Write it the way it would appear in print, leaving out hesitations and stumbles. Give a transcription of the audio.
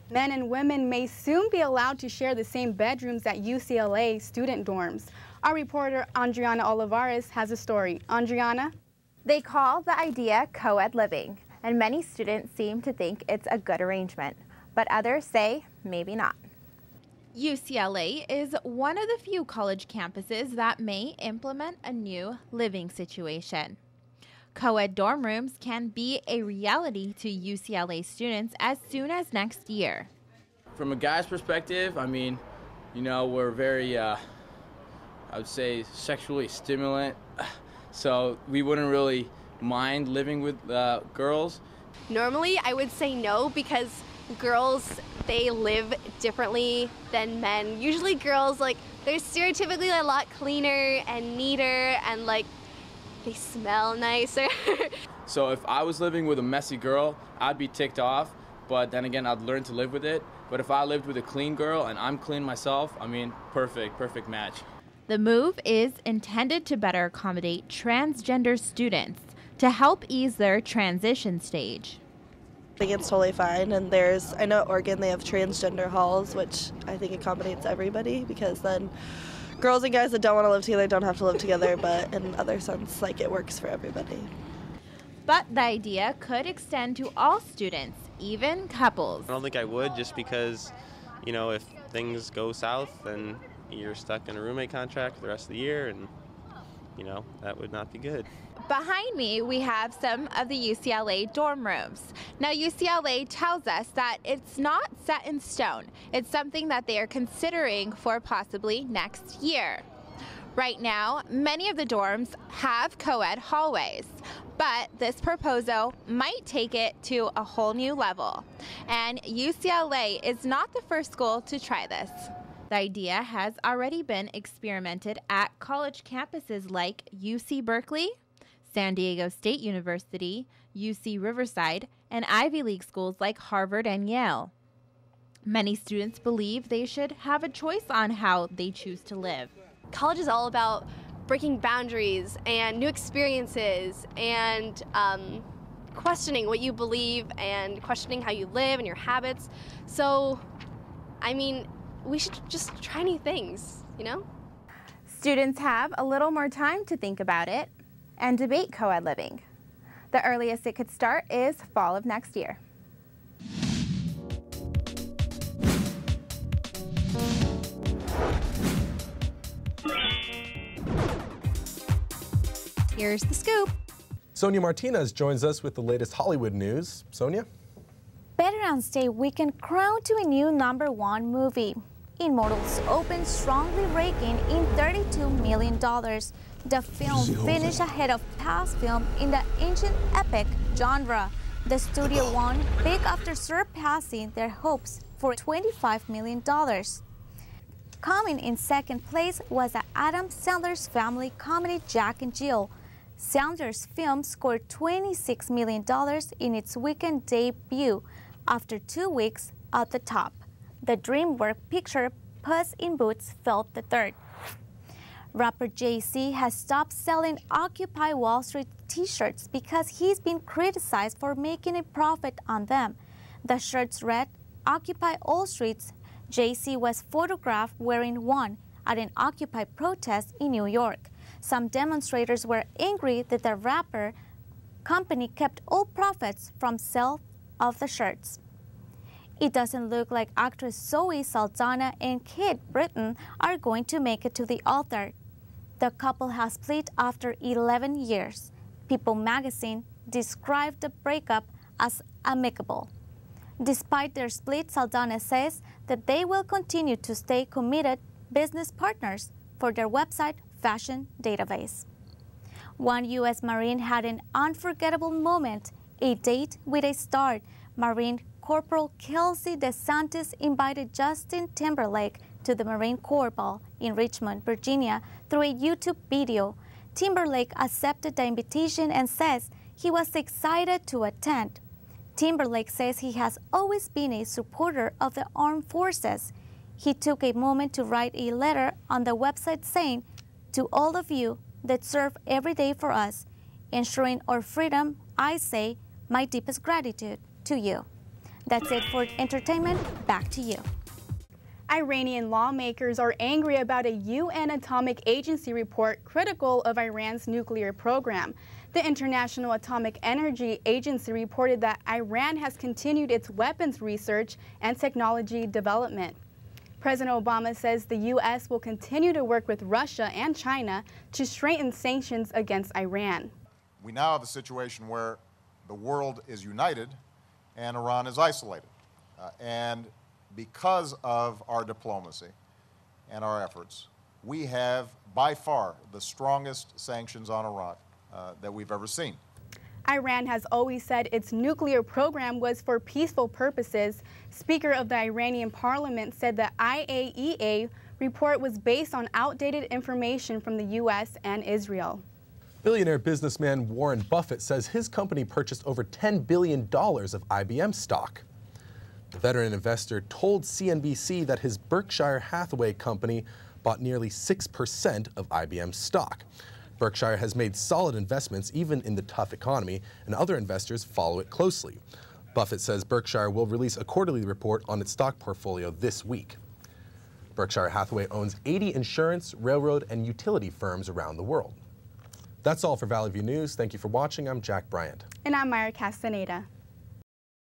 Men and women may soon be allowed to share the same bedrooms at UCLA student dorms. Our reporter, Andriana Olivares, has a story. Andriana? They call the idea co-ed living, and many students seem to think it's a good arrangement, but others say maybe not. UCLA is one of the few college campuses that may implement a new living situation. Co-ed dorm rooms can be a reality to UCLA students as soon as next year. From a guy's perspective, I mean, you know, we're very, I would say, sexually stimulant, so we wouldn't really mind living with girls. Normally, I would say no because girls, they live differently than men. Usually girls, like, they're stereotypically a lot cleaner and neater and, like, they smell nicer. So if I was living with a messy girl, I'd be ticked off, but then again, I'd learn to live with it. But if I lived with a clean girl and I'm clean myself, I mean, perfect match. The move is intended to better accommodate transgender students to help ease their transition stage. I think it's totally fine, and I know at Oregon they have transgender halls, which I think accommodates everybody, because then girls and guys that don't want to live together don't have to live together, but in other sense, like, it works for everybody. But the idea could extend to all students, even couples. I don't think I would, just because, you know, if things go south, then you're stuck in a roommate contract for the rest of the year, and, you know, that would not be good. Behind me, we have some of the UCLA dorm rooms. Now, UCLA tells us that it's not set in stone. It's something that they are considering for possibly next year. Right now, many of the dorms have co-ed hallways, but this proposal might take it to a whole new level. And UCLA is not the first school to try this. The idea has already been experimented at college campuses like UC Berkeley, San Diego State University, UC Riverside, and Ivy League schools like Harvard and Yale. Many students believe they should have a choice on how they choose to live. College is all about breaking boundaries and new experiences and questioning what you believe and questioning how you live and your habits. So, I mean, we should just try new things, you know? Students have a little more time to think about it and debate co-ed living. The earliest it could start is fall of next year. Here's the scoop. Sonia Martinez joins us with the latest Hollywood news. Sonia? Veterans Day weekend crowned to a new #1 movie. Immortals opened strongly, raking in $32 million. The film finished ahead of past film in the ancient epic genre. The studio won big after surpassing their hopes for $25 million. Coming in second place was Adam Sandler's family comedy Jack and Jill. Sandler's film scored $26 million in its weekend debut after 2 weeks at the top. The DreamWorks picture Puss in Boots fell the third. Rapper Jay-Z has stopped selling Occupy Wall Street t-shirts because he's been criticized for making a profit on them. The shirts read, "Occupy All Streets." Jay-Z was photographed wearing one at an Occupy protest in New York. Some demonstrators were angry that the rapper company kept all profits from sale of the shirts. It doesn't look like actress Zoe Saldana and Kate Britton are going to make it to the altar. The couple has split after 11 years. People magazine described the breakup as amicable. Despite their split, Saldana says that they will continue to stay committed business partners for their website fashion database. One U.S. Marine had an unforgettable moment, a date with a star. Marine Corporal Kelsey DeSantis invited Justin Timberlake to the Marine Corps Ball in Richmond, Virginia through a YouTube video. Timberlake accepted the invitation and says he was excited to attend. Timberlake says he has always been a supporter of the armed forces. He took a moment to write a letter on the website saying, "To all of you that serve every day for us, ensuring our freedom, I say my deepest gratitude to you." That's it for entertainment. Back to you. Iranian lawmakers are angry about a UN Atomic Agency report critical of Iran's nuclear program. The International Atomic Energy Agency reported that Iran has continued its weapons research and technology development. President Obama says the U.S. will continue to work with Russia and China to strengthen sanctions against Iran. We now have a situation where the world is united and Iran is isolated. And because of our diplomacy and our efforts, we have by far the strongest sanctions on Iran that we've ever seen. Iran has always said its nuclear program was for peaceful purposes. Speaker of the Iranian parliament said the IAEA report was based on outdated information from the U.S. and Israel. Billionaire businessman Warren Buffett says his company purchased over $10 billion of IBM stock. The veteran investor told CNBC that his Berkshire Hathaway company bought nearly 6% of IBM stock. Berkshire has made solid investments even in the tough economy, and other investors follow it closely. Buffett says Berkshire will release a quarterly report on its stock portfolio this week. Berkshire Hathaway owns 80 insurance, railroad, and utility firms around the world. That's all for Valley View News. Thank you for watching. I'm Jack Bryant. And I'm Myra Castaneda.